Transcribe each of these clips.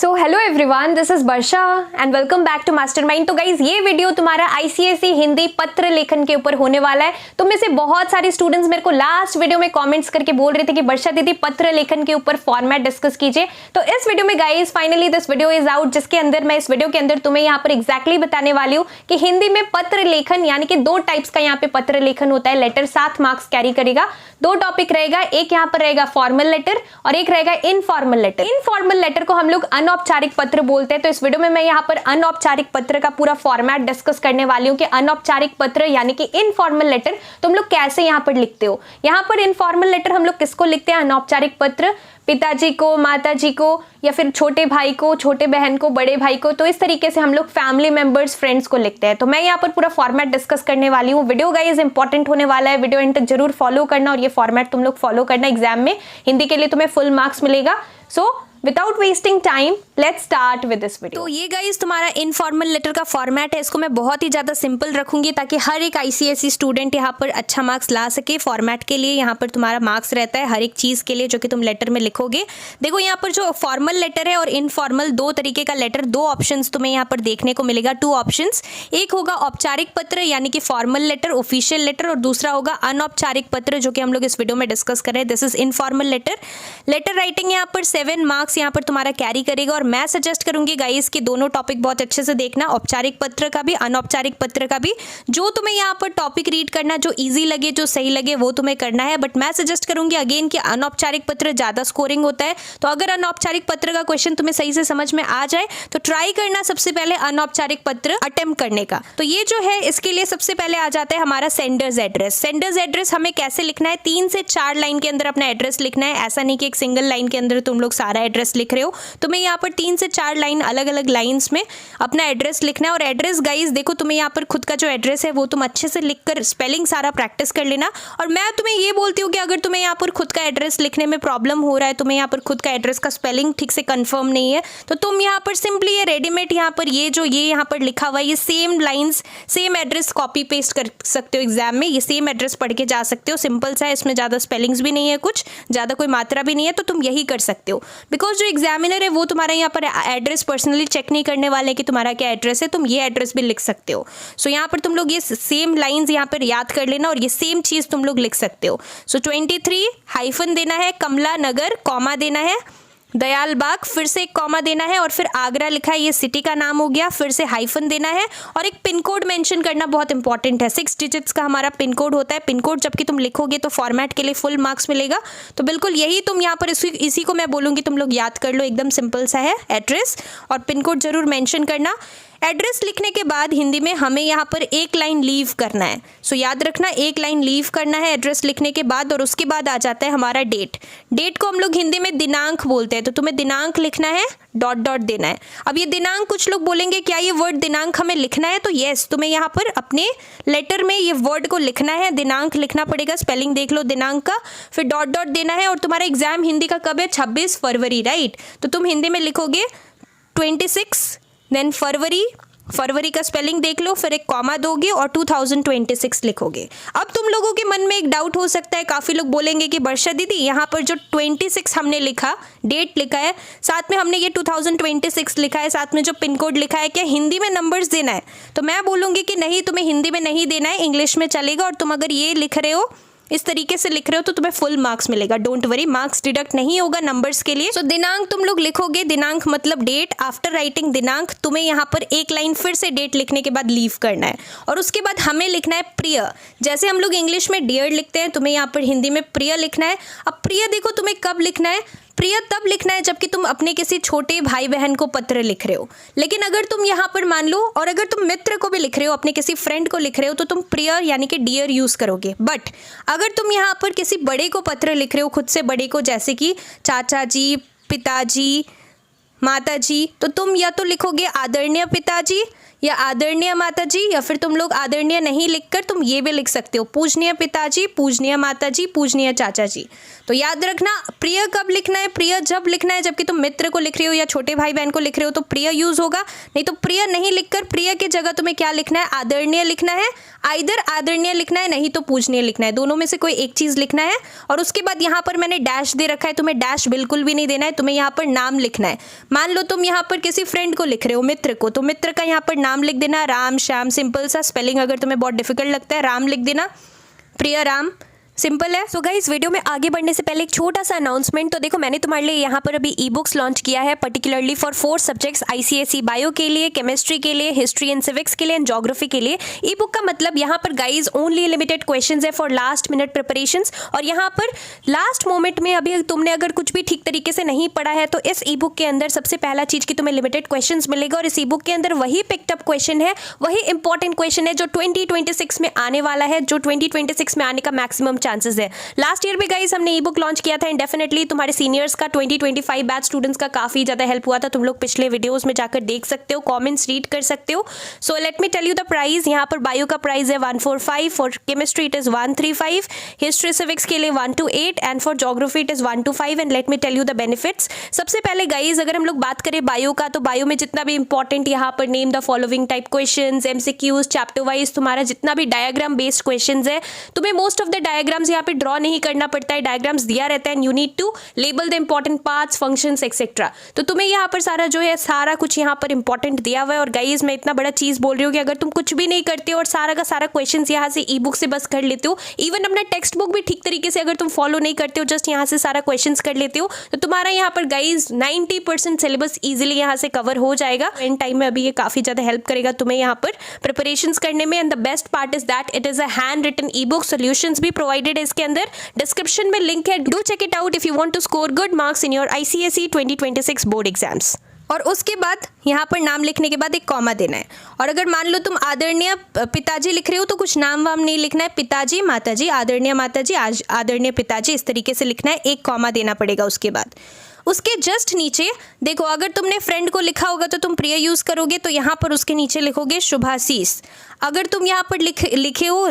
So hello everyone, this is Varsha and welcome back to mastermind. तो guys ये video तुम्हारा ICSE Hindi पत्र लेखन के ऊपर होने वाला है। तुम में से बहुत सारे स्टूडेंट्स मेरे को लास्ट वीडियो में कमेंट्स करके बोल रहे थे कि वर्षा दीदी पत्र लेखन के ऊपर फॉर्मेट डिस्कस कीजिए। तो इस वीडियो में guys finally this video is out, जिसके अंदर मैं इस वीडियो के अंदर तुम्हें यहाँ पर एग्जैक्टली बताने वाली हूँ कि हिंदी में पत्र लेखन यानी कि दो टाइप्स का यहाँ पे पत्र लेखन होता है। लेटर 7 मार्क्स कैरी करेगा। दो टॉपिक रहेगा, एक यहाँ पर रहेगा फॉर्मल लेटर और एक रहेगा इनफॉर्मल लेटर। इनफॉर्मल लेटर को हम लोग अनौपचारिक पत्र बोलते हैं। तो इस वीडियो में मैं यहाँ पर अनौपचारिक पत्र का पूरा फॉर्मेट डिस्कस करने वाली हूँ कि अनौपचारिक पत्र यानी कि इनफॉर्मल लेटर तुम लोग कैसे यहाँ पर लिखते हो। यहाँ पर इनफॉर्मल लेटर हम लोग किसको लिखते हैं? अनौपचारिक पत्र पिताजी को, माताजी को, या फिर छोटे भाई को, छोटे बहन को, बड़े भाई को। तो इस तरीके से हम लोग फैमिली मेंबर्स, फ्रेंड्स को लिखते हैं। तो मैं यहाँ पर पूरा फॉर्मेट डिस्कस करने वाली हूँ। वीडियो गाइस इंपॉर्टेंट होने वाला है, वीडियो एंड तक जरूर फॉलो करना और ये फॉर्मेट तुम लोग फॉलो करना। एग्जाम में हिंदी के लिए तुम्हें फुल मार्क्स मिलेगा। So without wasting time let's start with this video. तो ये गाइस तुम्हारा इनफॉर्मल लेटर का फॉर्मेट है। इसको मैं बहुत ही ज़्यादा सिंपल रखूंगी ताकि हर एक आईसीएसई स्टूडेंट यहाँ पर अच्छा मार्क्स ला सके। फॉर्मेट के लिए यहाँ पर तुम्हारा मार्क्स रहता है हर एक चीज़ के लिए जो कि तुम लेटर में लिखोगे। देखो यहाँ पर जो फॉर्मल लेटर है और इनफॉर्मल, दो तरीके का लेटर, दो ऑप्शंस तुम्हें यहाँ पर देखने को मिलेगा। 2 ऑप्शंस, एक होगा औपचारिक पत्र यानी कि फॉर्मल लेटर, ऑफिशियल लेटर, और दूसरा होगा अनौपचारिक पत्र जो कि हम लोग इस वीडियो में डिस्कस कर रहे हैं। This is informal letter. Letter writing यहाँ पर 7 मार्क्स यहाँ पर तुम्हारा कैरी करेगा। और मैं सजेस्ट करूंगी गाइस कि दोनों टॉपिक बहुत अच्छे से देखना, औपचारिक पत्र का भी, अनौपचारिक पत्र का भी। जो तुम्हें यहाँ पर टॉपिक रीड करना, जो इजी लगे, जो सही लगे, वो तुम्हें करना है। बट मैं सजेस्ट करूंगी अगेन कि अनौपचारिक पत्र ज्यादा स्कोरिंग होता है। तो अगर अनौपचारिक पत्र का क्वेश्चन तुम्हें सही से समझ में आ जाए तो ट्राई करना सबसे पहले अनौपचारिक पत्र अटेम्प्ट करने का। तो ये जो है इसके लिए सबसे पहले आ जाता है हमारा सेंडर्स एड्रेस। सेंडर्स एड्रेस हमें कैसे लिखना है? 3 से 4 लाइन के अंदर अपना एड्रेस लिखना है। ऐसा नहीं कि एक सिंगल लाइन के अंदर तुम लोग सारा एड्रेस लिख रहे हो। तुम्हें यहाँ पर 3 से 4 लाइन अलग अलग लाइंस में अपना एड्रेस लिखना है। और एड्रेस गाइस देखो, तुम्हें यहाँ पर खुद का जो एड्रेस है वो तुम अच्छे से लिखकर स्पेलिंग सारा प्रैक्टिस कर लेना। और मैं तुम्हें ये बोलती हूँ कि अगर तुम्हें यहाँ पर खुद का एड्रेस लिखने में प्रॉब्लम हो रहा है, तुम्हें यहाँ पर खुद का एड्रेस का स्पेलिंग ठीक से कंफर्म नहीं है, तो तुम यहाँ पर सिंपली ये रेडीमेड यहाँ पर ये यहाँ पर लिखा हुआ है, ये same lines, same address copy paste कर सकते हो। एग्जाम में ये सेम एड्रेस पढ़ के जा सकते हो। सिंपल सा है, इसमें ज़्यादा स्पेलिंग्स भी नहीं है, कुछ ज़्यादा कोई मात्रा भी नहीं है, तो तुम यही कर सकते हो। बिकॉज जो एग्जामिनर है वो तुम्हारा यहाँ पर एड्रेस पर्सनली चेक नहीं करने वाले कि तुम्हारा क्या एड्रेस है, तुम ये एड्रेस भी लिख सकते हो। सो यहाँ पर तुम लोग ये सेम लाइंस यहाँ पर याद कर लेना और ये सेम चीज़ तुम लोग लिख सकते हो। सो 23 हाइफन देना है, कमला नगर कॉमा देना है, दयाल बाग फिर से एक कॉमा देना है, और फिर आगरा लिखा है, ये सिटी का नाम हो गया, फिर से हाइफन देना है, और एक पिन कोड मेंशन करना बहुत इंपॉर्टेंट है। 6 डिजिट्स का हमारा पिन कोड होता है। पिन कोड जबकि तुम लिखोगे तो फॉर्मेट के लिए फुल मार्क्स मिलेगा। तो बिल्कुल यही तुम यहाँ पर इसी को मैं बोलूँगी तुम लोग याद कर लो। एकदम सिंपल सा है, एड्रेस और पिन कोड जरूर मेंशन करना। एड्रेस लिखने के बाद हिंदी में हमें यहाँ पर एक लाइन लीव करना है। सो याद रखना, एक लाइन लीव करना है एड्रेस लिखने के बाद। और उसके बाद आ जाता है हमारा डेट। डेट को हम लोग हिंदी में दिनांक बोलते हैं। तो तुम्हें दिनांक लिखना है, डॉट डॉट देना है। अब ये दिनांक, कुछ लोग बोलेंगे क्या ये वर्ड दिनांक हमें लिखना है? तो यस, तुम्हें यहाँ पर अपने लेटर में ये वर्ड को लिखना है, दिनांक लिखना पड़ेगा। स्पेलिंग देख लो दिनांक का, फिर डॉट डॉट देना है। और तुम्हारा एग्जाम हिंदी का कब है? 26 फरवरी, राइट? तो तुम हिंदी में लिखोगे 26 देन फरवरी का स्पेलिंग देख लो, फिर एक कॉमा दोगे और 2026 लिखोगे। अब तुम लोगों के मन में एक डाउट हो सकता है, काफ़ी लोग बोलेंगे कि वर्षा दीदी यहाँ पर जो 26 हमने लिखा, डेट लिखा है, साथ में हमने ये 2026 लिखा है, साथ में जो पिन कोड लिखा है, क्या हिंदी में नंबर्स देना है? तो मैं बोलूँगी कि नहीं, तुम्हें हिंदी में नहीं देना है, इंग्लिश में चलेगा। और तुम अगर ये लिख रहे हो, इस तरीके से लिख रहे हो, तो तुम्हें फुल मार्क्स मिलेगा। डोंट वरी, मार्क्स डिडक्ट नहीं होगा नंबर्स के लिए। सो दिनांक तुम लोग लिखोगे, दिनांक मतलब डेट। आफ्टर राइटिंग दिनांक तुम्हें यहाँ पर एक लाइन फिर से डेट लिखने के बाद लीव करना है। और उसके बाद हमें लिखना है प्रिय। जैसे हम लोग इंग्लिश में डियर लिखते हैं, तुम्हें यहाँ पर हिंदी में प्रिय लिखना है। अब प्रिय देखो, तुम्हें कब लिखना है? प्रिय तब लिखना है जबकि तुम अपने किसी छोटे भाई बहन को पत्र लिख रहे हो। लेकिन अगर तुम यहाँ पर मान लो, और अगर तुम मित्र को भी लिख रहे हो, अपने किसी फ्रेंड को लिख रहे हो, तो तुम प्रिय यानी कि डियर यूज करोगे। बट अगर तुम यहाँ पर किसी बड़े को पत्र लिख रहे हो, खुद से बड़े को, जैसे कि चाचा जी, पिताजी, माता जी, तो तुम या तो लिखोगे आदरणीय पिताजी या आदरणीय माताजी, या फिर तुम लोग आदरणीय नहीं लिखकर तुम ये भी लिख सकते हो, पूजनीय पिताजी, पूजनीय माताजी, पूजनीय चाचा जी। तो याद रखना प्रिय कब लिखना है, प्रिय जब लिखना है जबकि तुम मित्र को लिख रहे हो या छोटे भाई बहन को लिख रहे हो तो प्रिय यूज होगा, नहीं तो प्रिय नहीं लिखकर प्रिय की जगह तुम्हें क्या लिखना है, आदरणीय लिखना है। आइदर आदरणीय लिखना है नहीं तो पूजनीय लिखना है, दोनों में से कोई एक चीज लिखना है। और उसके बाद यहाँ पर मैंने डैश दे रखा है, तुम्हें डैश बिल्कुल भी नहीं देना है, तुम्हें यहाँ पर नाम लिखना है। मान लो तुम यहाँ पर किसी फ्रेंड को लिख रहे हो, मित्र को, तो मित्र का यहाँ पर नाम लिख देना, राम श्याम, सिंपल सा स्पेलिंग अगर तुम्हें बहुत डिफिकल्ट लगता है राम लिख देना, प्रिय राम, सिंपल है। सो गाइस वीडियो में आगे बढ़ने से पहले एक छोटा सा अनाउंसमेंट। तो देखो मैंने तुम्हारे लिए यहाँ पर अभी ई बुक्स लॉन्च किया है particularly for 4 subjects, ICSE bio के लिए, केमिस्ट्री के लिए, हिस्ट्री एंड सिविक्स के लिए एंड ज्योग्राफी के लिए। ई बुक का मतलब यहाँ पर गाइज ओनली लिमिटेड क्वेश्चंस है फॉर लास्ट मिनट प्रिपरेशंस। और यहाँ पर लास्ट मोमेंट में अभी तुमने अगर कुछ भी ठीक तरीके से नहीं पढ़ा है तो इस ई बुक के अंदर सबसे पहला चीज की तुम्हें लिमिटेड क्वेश्चंस मिलेगा। और इस ई बुक के अंदर वही पिकअप क्वेश्चन है, वही इंपॉर्टेंट क्वेश्चन है जो 2026 में आने वाला है, जो 2026 में आने का मैक्सिमम चांसेस है। लास्ट ईयर भी गाइस हमने ई बुक लॉन्च किया था एंड डेफिनेटली तुम्हारे सीनियर्स का 2025 बैच स्टूडेंट्स का काफी ज्यादा हेल्प हुआ था। तुम लोग पिछले वीडियोस में जाकर देख सकते हो, कमेंट्स रीड कर सकते हो। So let me tell you the price. यहाँ पर बायो का प्राइस है 145, for chemistry it is 135, history civics के लिए 128 and for geography it is 125। And let me tell you the benefits. सबसे पहले गाइज अगर हम लोग बात करें बायो का, तो बायो में जितना भी इंपॉर्टेंट यहाँ पर name the following type questions, MCQs, chapter wise तुम्हारा जितना भी डायग्राम बेस्ड क्वेश्चंस है, तुम्हें मोस्ट ऑफ द डायग्राम्स यहाँ पे ड्रॉ नहीं करना पड़ता है, डायग्राम्स दिया रहता है, you need to label the important parts, functions etcetera. तो तुम्हें यहाँ पर सारा जो है सारा कुछ यहाँ पर इंपॉर्टेंट दिया हुआ है। और गाइज मैं इतना बड़ा चीज बोल रही हूँ कि अगर तुम कुछ भी नहीं करते हो और सारा का सारा क्वेश्चन यहाँ से ई बुक से बस कर लेते हो, इवन अपना टेक्स्ट बुक भी ठीक तरीके से अगर तुम फॉलो नहीं करते हो, जस्ट यहाँ से सारा क्वेश्चन कर लेते हो, तो तुम्हारा यहाँ पर गाइज 90% सिलेबस इजिली यहाँ से कवर हो जाएगा। एंड टाइम में अभी ये काफी ज्यादा हेल्प करेगा तुम्हें यहाँ पर प्रिपरेशंस करने में। And the best part is that it is a handwritten e book, solutions भी प्रोवाइडेड है इसके अंदर, डिस्क्रिप्शन में लिंक है, do check it out if you want to score good marks in your ICSE 2026 board exams. और उसके बाद यहाँ पर नाम लिखने के बाद एक कॉमा देना है। और अगर मान लो तुम आदरणीय पिताजी लिख रहे हो तो कुछ नाम वाम नहीं लिखना है, पिताजी, माताजी, आदरणीय माताजी, आदरणीय पिताजी, इस तरीके से लिखना है, एक कॉमा देना पड़ेगा उसके बाद। उसके जस्ट नीचे देखो, अगर तुमने फ्रेंड को लिखा होगा तो तुम प्रिय यूज करोगे, तो यहाँ पर उसके नीचे लिखोगे शुभाशीष। अगर तुम यहाँ पर लिखे हो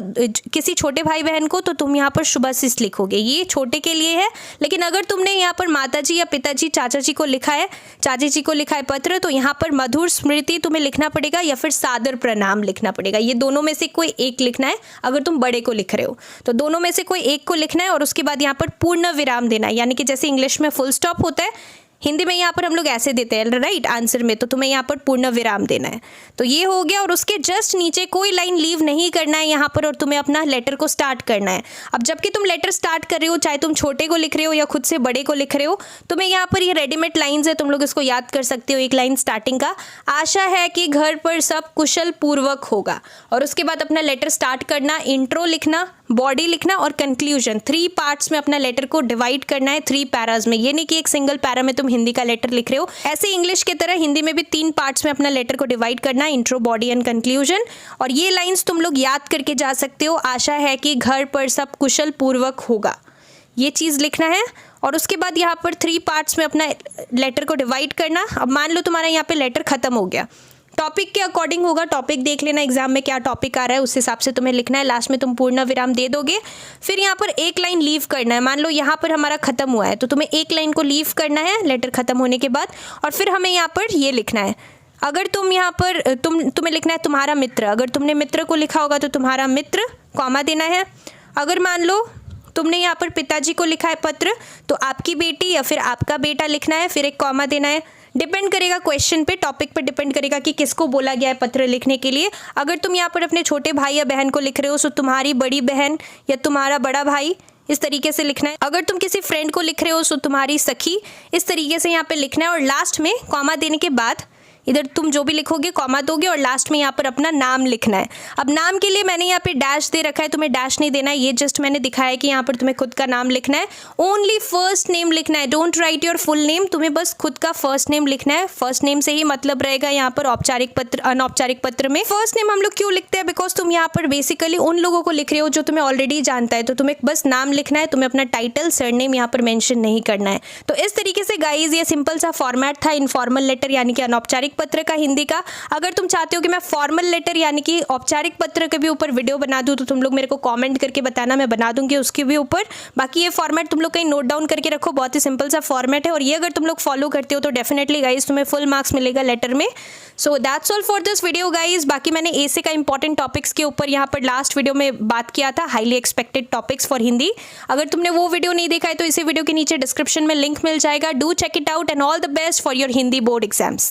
किसी छोटे भाई बहन को तो तुम यहाँ पर शुभाशीष लिखोगे, ये छोटे के लिए है। लेकिन अगर तुमने यहाँ पर माताजी या पिताजी, चाचा जी को लिखा है, चाची जी को लिखा है पत्र, तो यहाँ पर मधुर स्मृति तुम्हें लिखना पड़ेगा या फिर सादर प्रणाम लिखना पड़ेगा। ये दोनों में से कोई एक लिखना है। अगर तुम बड़े को लिख रहे हो तो दोनों में से कोई एक को लिखना है। और उसके बाद यहाँ पर पूर्ण विराम देना है, यानी कि जैसे इंग्लिश में फुल स्टॉप होता है, हिंदी में यहाँ पर हम लोग ऐसे देते हैं राइट आंसर में, तो तुम्हें यहाँ पर पूर्ण विराम देना है। तो ये हो गया। और उसके जस्ट नीचे कोई लाइन लीव नहीं करना है यहाँ पर, और तुम्हें अपना लेटर को स्टार्ट करना है। अब जबकि तुम लेटर स्टार्ट कर रहे हो, चाहे तुम छोटे को लिख रहे हो या खुद से बड़े को लिख रहे हो, तुम्हें यहाँ पर ये रेडीमेड लाइन्स है, तुम लोग इसको याद कर सकते हो। एक लाइन स्टार्टिंग का, आशा है कि घर पर सब कुशल पूर्वक होगा। और उसके बाद अपना लेटर स्टार्ट करना, इंट्रो लिखना, बॉडी लिखना और कंक्लूजन। 3 पार्ट्स में अपना लेटर को डिवाइड करना है, 3 पैराज में। ये नहीं कि एक सिंगल पैरा में तुम हिंदी का लेटर लिख रहे हो, ऐसे इंग्लिश की तरह हिंदी में भी 3 पार्ट्स में अपना लेटर को डिवाइड करना, इंट्रो, बॉडी एंड कंक्लूजन। और ये लाइंस तुम लोग याद करके जा सकते हो, आशा है कि घर पर सब कुशल पूर्वक होगा, ये चीज़ लिखना है। और उसके बाद यहाँ पर 3 पार्ट्स में अपना लेटर को डिवाइड करना। अब मान लो तुम्हारा यहाँ पे लेटर खत्म हो गया, टॉपिक के अकॉर्डिंग होगा, टॉपिक देख लेना एग्जाम में क्या टॉपिक आ रहा है, उस हिसाब से तुम्हें लिखना है। लास्ट में तुम पूर्ण विराम दे दोगे। फिर यहाँ पर एक लाइन लीव करना है। मान लो यहाँ पर हमारा खत्म हुआ है तो तुम्हें एक लाइन को लीव करना है लेटर खत्म होने के बाद। और फिर हमें यहाँ पर ये लिखना है, अगर तुम यहाँ पर तुम्हें लिखना है तुम्हारा मित्र। अगर तुमने मित्र को लिखा होगा तो तुम्हारा मित्र, कॉमा देना है। अगर मान लो तुमने यहाँ पर पिताजी को लिखा है पत्र, तो आपकी बेटी या फिर आपका बेटा लिखना है, फिर एक कॉमा देना है। डिपेंड करेगा क्वेश्चन पे, टॉपिक पे डिपेंड करेगा कि किसको बोला गया है पत्र लिखने के लिए। अगर तुम यहाँ पर अपने छोटे भाई या बहन को लिख रहे हो तो तुम्हारी बड़ी बहन या तुम्हारा बड़ा भाई, इस तरीके से लिखना है। अगर तुम किसी फ्रेंड को लिख रहे हो तो तुम्हारी सखी, इस तरीके से यहाँ पे लिखना है। और लास्ट में कॉमा देने के बाद इधर तुम जो भी लिखोगे कॉमा दोगे और लास्ट में यहाँ पर अपना नाम लिखना है। अब नाम के लिए मैंने यहाँ पे डैश दे रखा है, तुम्हें डैश नहीं देना है, ये जस्ट मैंने दिखाया है कि यहाँ पर तुम्हें खुद का नाम लिखना है। ओनली फर्स्ट नेम लिखना है, don't write your full name, तुम्हें बस खुद का फर्स्ट नेम लिखना है। फर्स्ट नेम से ही मतलब रहेगा यहाँ पर औपचारिक पत्र अनौपचारिक पत्र में। फर्स्ट नेम हम लोग क्यों लिखते हैं, बिकॉज तुम यहाँ पर बेसिकली उन लोगों को लिख रहे हो जो तुम्हें ऑलरेडी जानता है, तो तुम्हें बस नाम लिखना है, तुम्हें अपना टाइटल सरनेम यहाँ पर मेंशन नहीं करना है। तो इस तरीके से गाइज ये सिंपल सा फॉर्मेट था इनफॉर्मल लेटर यानी कि अनौपचारिक पत्र का हिंदी का। अगर तुम चाहते हो कि मैं फॉर्मल लेटर यानी कि औपचारिक पत्र के भी ऊपर वीडियो बना दूँ तो तुम लोग मेरे को कमेंट करके बताना, मैं बना दूंगी उसके भी ऊपर। बाकी ये फॉर्मेट तुम लोग कहीं नोट डाउन करके रखो, बहुत ही सिंपल सा फॉर्मेट है और ये अगर तुम लोग फॉलो करते हो तो डेफिनेटली गाइज तुम्हें फुल मार्क्स मिलेगा लेटर में। So that's all for this video guys. बाकी मैंने एसे का इंपॉर्टेंट टॉपिक्स के ऊपर यहाँ पर लास्ट वीडियो में बात किया था, highly expected topics for Hindi. अगर तुमने वो वीडियो नहीं देखा है तो इसी वीडियो के नीचे डिस्क्रिप्शन में लिंक मिल जाएगा, do check it out and all the best for your Hindi board exams.